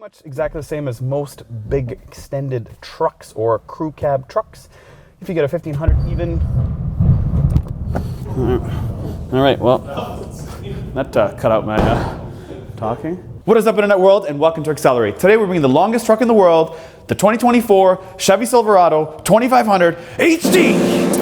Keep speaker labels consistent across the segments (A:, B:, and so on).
A: much exactly the same as most big extended trucks or crew cab trucks. If you get a 1500 even. All right, well, that cut out my talking. What is up, Internet world, and welcome to Accelerate. Today we're bringing the longest truck in the world, the 2024 Chevy Silverado 2500 HD.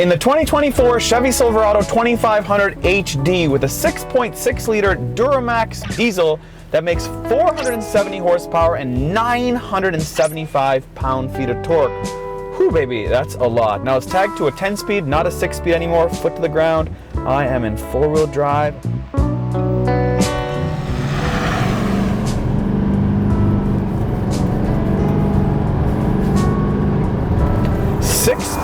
A: In the 2024 Chevy Silverado 2500 HD with a 6.6 liter Duramax diesel that makes 470 horsepower and 975 pound-feet of torque. Whew, baby, that's a lot. Now it's tagged to a 10-speed, not a 6-speed anymore, foot to the ground. I am in four-wheel drive.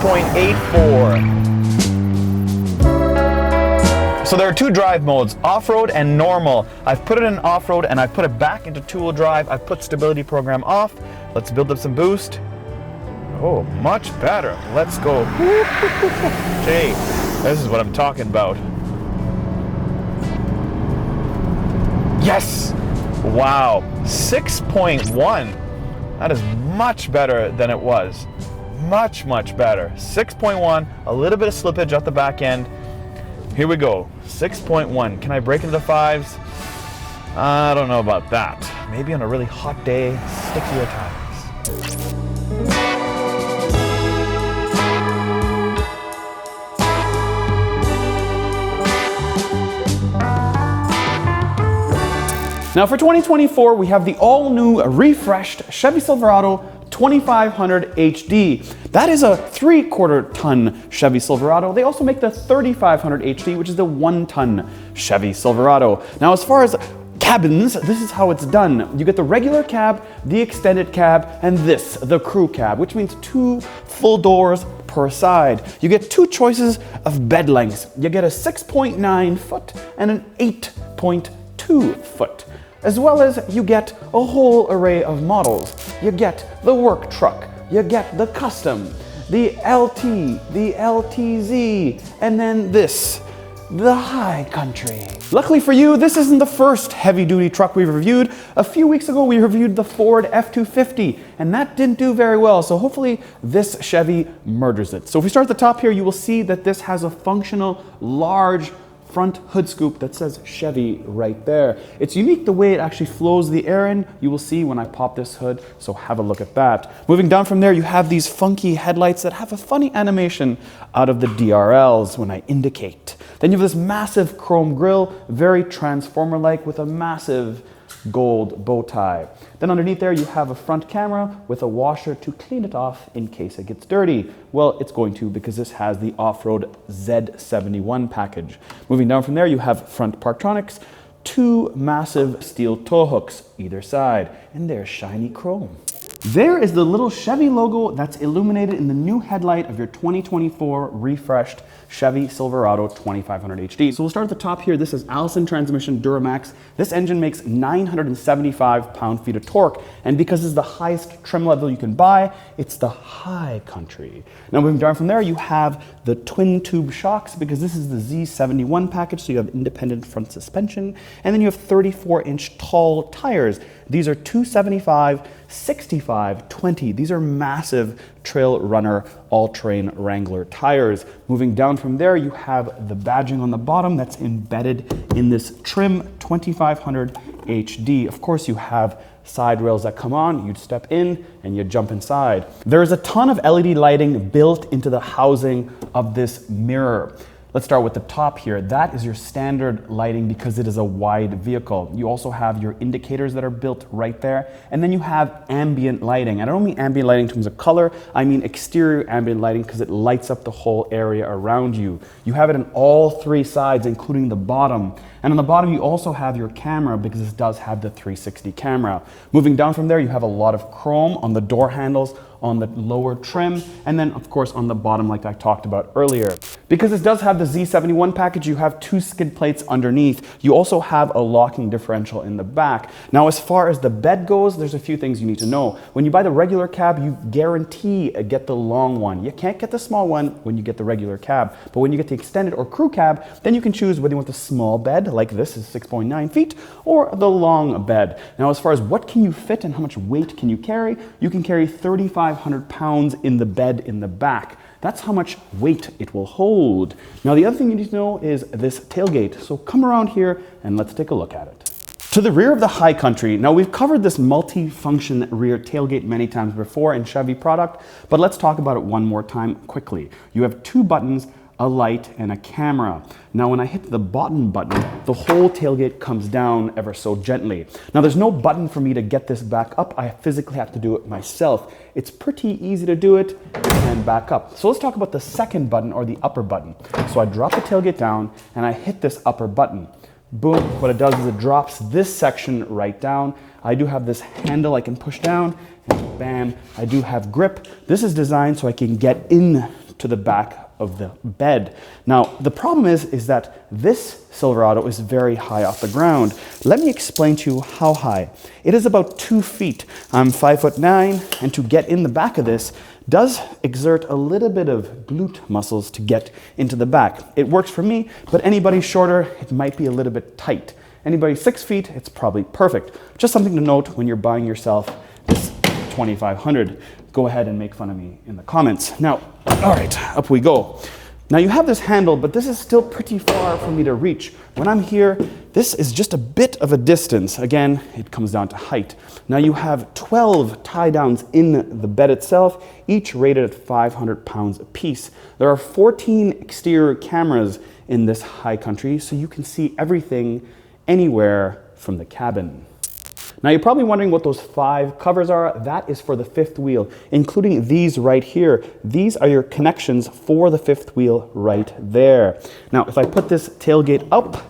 A: .84. So there are two drive modes, off-road and normal. I've put it in off-road and I've put it back into two-wheel drive. I've put stability program off. Let's build up some boost. Oh, much better. Let's go. Hey, this is what I'm talking about. Yes! Wow, 6.1. That is much better than it was. Much better. 6.1, a little bit of slippage at the back end. Here we go, 6.1. Can I break into the fives? I don't know about that. Maybe on a really hot day, stickier tires. Now for 2024, we have the all-new refreshed Chevy Silverado 2500 HD. That is a 3/4 ton Chevy Silverado. They also make the 3500 HD, which is the 1 ton Chevy Silverado. Now, as far as cabins, this is how it's done. You get the regular cab, the extended cab, and this, the crew cab, which means 2 full doors per side. You get 2 choices of bed lengths. You get a 6.9 foot and an 8.2 foot. As well as you get a whole array of models. You get the work truck, you get the custom, the LT, the LTZ, and then this, the high country. Luckily for you, this isn't the first heavy-duty truck we've reviewed. A few weeks ago, we reviewed the Ford F-250, and that didn't do very well, so hopefully this Chevy merges it. So if we start at the top here, you will see that this has a functional, large front hood scoop that says Chevy right there. It's unique the way it actually flows the air in. You will see when I pop this hood, so have a look at that. Moving down from there, you have these funky headlights that have a funny animation out of the DRLs when I indicate. Then you have this massive chrome grille, very Transformer-like with a massive gold bow tie. Then underneath there you have a front camera with a washer to clean it off in case it gets dirty. Well, it's going to because this has the off-road Z71 package. Moving down from there you have front Parktronics, 2 massive steel tow hooks either side, and there's shiny chrome. There is the little Chevy logo that's illuminated in the new headlight of your 2024 refreshed Chevy Silverado 2500 HD. So we'll start at the top here. This is Allison transmission Duramax. This engine makes 975 pound-feet of torque, and because this is the highest trim level you can buy, it's the high country. Now moving down from there, you have the twin tube shocks because this is the Z71 package, so you have independent front suspension, and then you have 34-inch tall tires. These are 275, 65, 20. These are massive Trail Runner all-terrain Wrangler tires. Moving down from there, you have the badging on the bottom that's embedded in this trim 2500 HD. Of course, you have side rails that come on, you'd step in and you jump inside. There is a ton of LED lighting built into the housing of this mirror. Let's start with the top here. That is your standard lighting because it is a wide vehicle. You also have your indicators that are built right there. And then you have ambient lighting. I don't mean ambient lighting in terms of color, I mean exterior ambient lighting because it lights up the whole area around you. You have it on all three sides, including the bottom. And on the bottom, you also have your camera because this does have the 360 camera. Moving down from there, you have a lot of chrome on the door handles, on the lower trim, and then of course on the bottom like I talked about earlier. Because this does have the Z71 package, you have 2 skid plates underneath. You also have a locking differential in the back. Now as far as the bed goes, there's a few things you need to know. When you buy the regular cab, you guarantee get the long one. You can't get the small one when you get the regular cab. But when you get the extended or crew cab, then you can choose whether you want the small bed, like this is 6.9 feet, or the long bed. Now as far as what can you fit and how much weight can you can carry 3,500 pounds in the bed in the back. That's how much weight it will hold. Now the other thing you need to know is this tailgate. So come around here and let's take a look at it. To the rear of the High Country, now we've covered this multi-function rear tailgate many times before in Chevy product, but let's talk about it one more time quickly. You have 2 buttons, a light, and a camera. Now when I hit the bottom button, the whole tailgate comes down ever so gently. Now there's no button for me to get this back up. I physically have to do it myself. It's pretty easy to do it and back up. So let's talk about the second button, or the upper button. So I drop the tailgate down and I hit this upper button. Boom, what it does is it drops this section right down. I do have this handle I can push down, and bam, I do have grip. This is designed so I can get in to the back of the bed. Now, the problem is that this Silverado is very high off the ground. Let me explain to you how high. It is about 2 feet. I'm 5'9", and to get in the back of this does exert a little bit of glute muscles to get into the back. It works for me, but anybody shorter, it might be a little bit tight. Anybody 6 feet, it's probably perfect. Just something to note when you're buying yourself this 2500. Go ahead and make fun of me in the comments. Now, all right, up we go. Now you have this handle, but this is still pretty far for me to reach. When I'm here, this is just a bit of a distance. Again, it comes down to height. Now you have 12 tie downs in the bed itself, each rated at 500 pounds apiece. There are 14 exterior cameras in this High Country, so you can see everything anywhere from the cabin. Now you're probably wondering what those 5 covers are. That is for the 5th wheel, including these right here. These are your connections for the 5th wheel right there. Now if I put this tailgate up,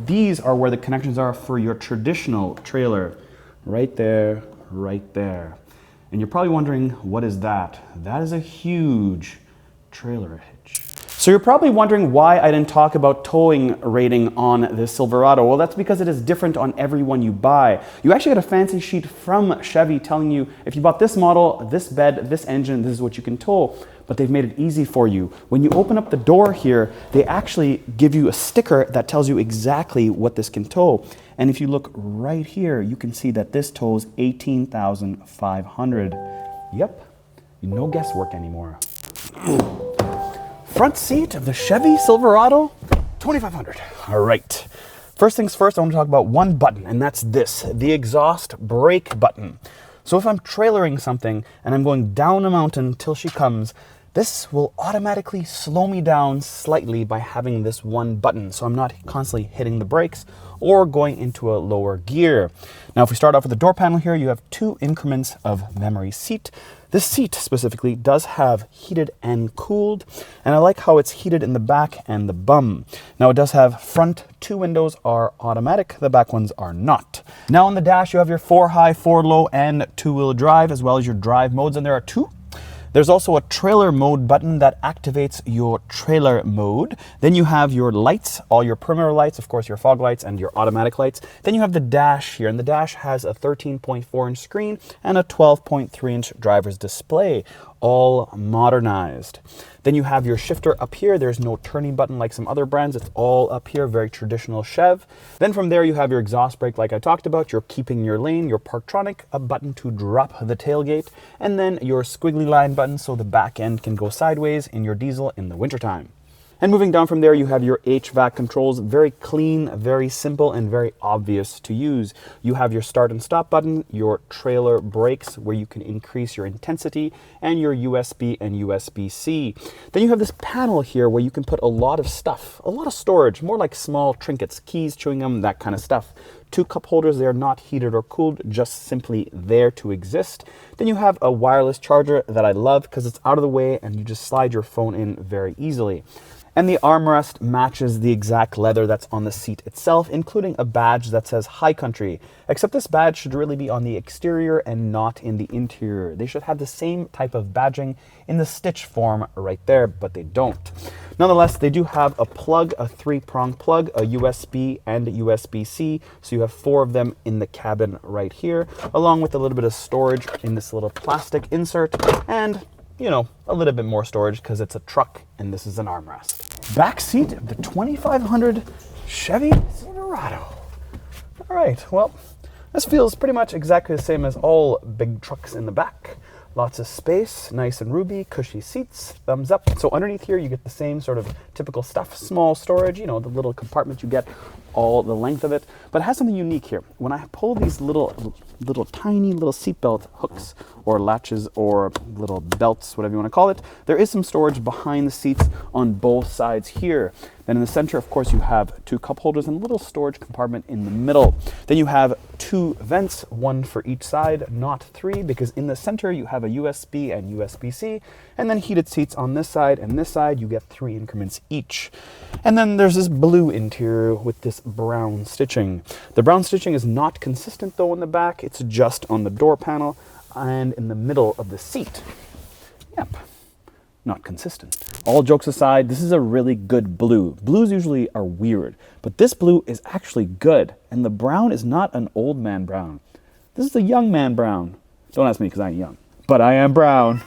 A: these are where the connections are for your traditional trailer. Right there, right there. And you're probably wondering, what is that? That is a huge trailer hitch. So you're probably wondering why I didn't talk about towing rating on this Silverado. Well, that's because it is different on every one you buy. You actually get a fancy sheet from Chevy telling you if you bought this model, this bed, this engine, this is what you can tow. But they've made it easy for you. When you open up the door here, they actually give you a sticker that tells you exactly what this can tow. And if you look right here, you can see that this tows 18,500. Yep, no guesswork anymore. Front seat of the Chevy Silverado 2500. All right. First things first, I want to talk about one button, and that's this, the exhaust brake button. So if I'm trailering something and I'm going down a mountain till she comes, this will automatically slow me down slightly by having this one button, so I'm not constantly hitting the brakes or going into a lower gear. Now, if we start off with the door panel here, you have 2 increments of memory seat. This seat specifically does have heated and cooled, and I like how it's heated in the back and the bum. Now it does have front 2 windows are automatic, the back ones are not. Now on the dash you have your 4 high, 4 low, and 2-wheel drive, as well as your drive modes, and there are 2. There's also a trailer mode button that activates your trailer mode. Then you have your lights, all your perimeter lights, of course your fog lights and your automatic lights. Then you have the dash here, and the dash has a 13.4-inch screen and a 12.3-inch driver's display, all modernized. Then you have your shifter up here. There's no turning button like some other brands. It's all up here, very traditional Chev. Then from there you have your exhaust brake like I talked about, your keeping your lane, your Parktronic, a button to drop the tailgate, and then your squiggly line button so the back end can go sideways in your diesel in the wintertime. And moving down from there, you have your HVAC controls, very clean, very simple, and very obvious to use. You have your start and stop button, your trailer brakes where you can increase your intensity, and your USB and USB-C. Then you have this panel here where you can put a lot of stuff, a lot of storage, more like small trinkets, keys, chewing gum, that kind of stuff. 2 cup holders. They are not heated or cooled, just simply there to exist. Then you have a wireless charger that I love because it's out of the way and you just slide your phone in very easily. And the armrest matches the exact leather that's on the seat itself, including a badge that says High Country. Except this badge should really be on the exterior and not in the interior. They should have the same type of badging in the stitch form right there, but they don't. Nonetheless, they do have a plug, a 3-prong plug, a USB and a USB-C. So you have 4 of them in the cabin right here, along with a little bit of storage in this little plastic insert and, you know, a little bit more storage because it's a truck and this is an armrest. Back seat of the 2500 Chevy Silverado. All right, well, this feels pretty much exactly the same as all big trucks in the back. Lots of space, nice and roomy, cushy seats, thumbs up. So underneath here, you get the same sort of typical stuff, small storage, you know, the little compartment you get all the length of it, but it has something unique here. When I pull these little tiny little seatbelt hooks or latches or little belts, whatever you want to call it, there is some storage behind the seats on both sides here. Then in the center, of course, you have 2 cup holders and a little storage compartment in the middle. Then you have 2 vents, 1 for each side, not 3, because in the center you have a USB and USB-C, and then heated seats on this side and this side. You get 3 increments each. And then there's this blue interior with this brown stitching. The brown stitching is not consistent though in the back. It's just on the door panel and in the middle of the seat. Yep. Not consistent. All jokes aside, this is a really good blue. Blues usually are weird, but this blue is actually good. And the brown is not an old man brown. This is a young man brown. Don't ask me because I ain't young, but I am brown.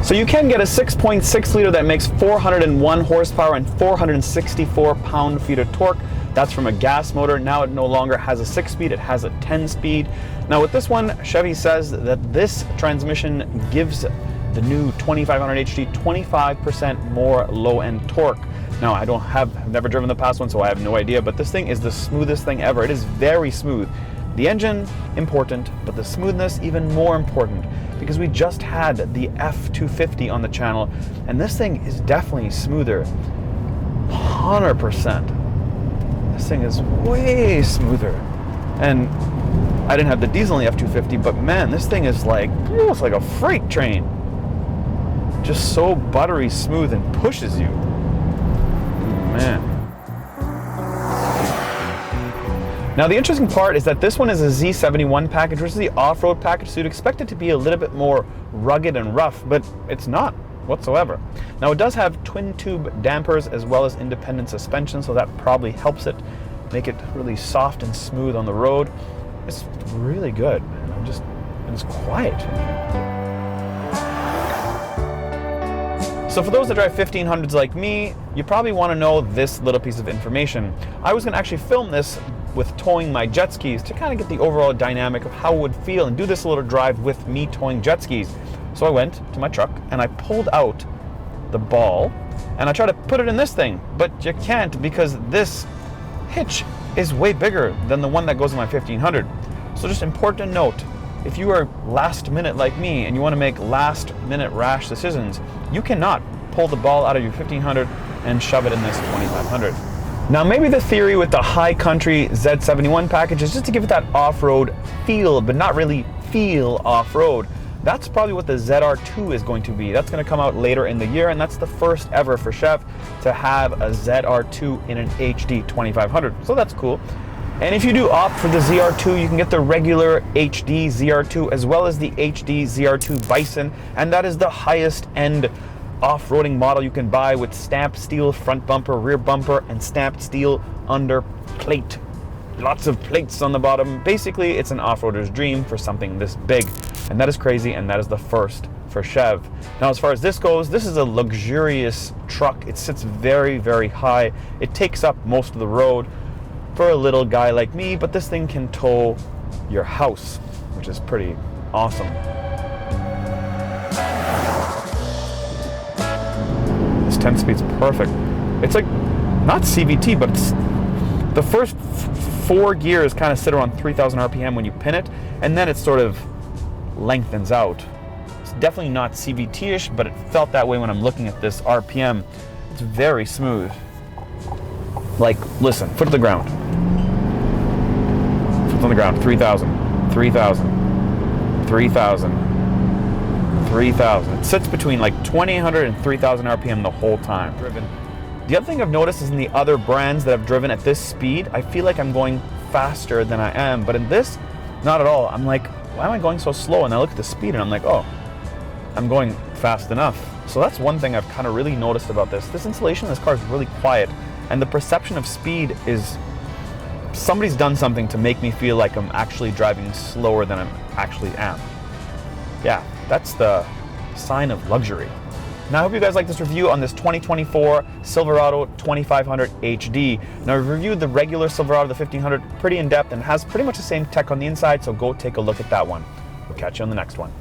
A: So you can get a 6.6 liter that makes 401 horsepower and 464 pound-feet of torque. That's from a gas motor. Now it no longer has a 6-speed, it has a 10-speed. Now with this one, Chevy says that this transmission gives the new 2500 HD 25% more low-end torque. Now I've never driven the past one, so I have no idea, but this thing is the smoothest thing ever. It is very smooth. The engine, important, but the smoothness, even more important, because we just had the F250 on the channel, and this thing is definitely smoother. 100%. This thing is way smoother. And I didn't have the diesel in the F250, but man, this thing is like, it's like a freight train. Just so buttery smooth and pushes you. Man. Now the interesting part is that this one is a Z71 package, which is the off-road package, so you'd expect it to be a little bit more rugged and rough, but it's not whatsoever. Now it does have twin tube dampers as well as independent suspension, so that probably helps it make it really soft and smooth on the road. It's really good, man. It's quiet. So for those that drive 1500s like me, you probably want to know this little piece of information. I was going to actually film this with towing my jet skis to kind of get the overall dynamic of how it would feel and do this little drive with me towing jet skis. So I went to my truck and I pulled out the ball and I tried to put it in this thing, but you can't because this hitch is way bigger than the one that goes in my 1500. So just important note, if you are last minute like me and you want to make last minute rash decisions, you cannot pull the ball out of your 1500 and shove it in this 2500. Now maybe the theory with the High Country Z71 package is just to give it that off-road feel, but not really feel off-road. That's probably what the ZR2 is going to be. That's going to come out later in the year, and that's the first ever for Chev to have a ZR2 in an HD 2500. So that's cool. And if you do opt for the ZR2, you can get the regular HD ZR2 as well as the HD ZR2 Bison, and that is the highest end off-roading model you can buy with stamped steel front bumper, rear bumper, and stamped steel under plate. Lots of plates on the bottom. Basically, it's an off-roader's dream for something this big, and that is crazy, and that is the first for Chev. Now, as far as this goes, this is a luxurious truck. It sits very, very high. It takes up most of the road for a little guy like me, but this thing can tow your house, which is pretty awesome. This 10-speed's perfect. It's like, not CVT, but it's the first 4 gears kind of sit around 3,000 RPM when you pin it, and then it sort of lengthens out. It's definitely not CVT-ish, but it felt that way when I'm looking at this RPM. It's very smooth. Like, listen, foot to the ground. Foot on the ground, 3,000, 3,000, 3,000, 3,000. It sits between like 2,800 and 3,000 RPM the whole time. Driven. The other thing I've noticed is in the other brands that I've driven at this speed, I feel like I'm going faster than I am, but in this, not at all. I'm like, why am I going so slow? And I look at the speed and I'm like, oh, I'm going fast enough. So that's one thing I've kind of really noticed about this. This installation of this car is really quiet, and the perception of speed is, somebody's done something to make me feel like I'm actually driving slower than I actually am. Yeah, that's the sign of luxury. Now, I hope you guys like this review on this 2024 Silverado 2500 HD. Now, I've reviewed the regular Silverado, the 1500, pretty in depth, and has pretty much the same tech on the inside, so go take a look at that one. We'll catch you on the next one.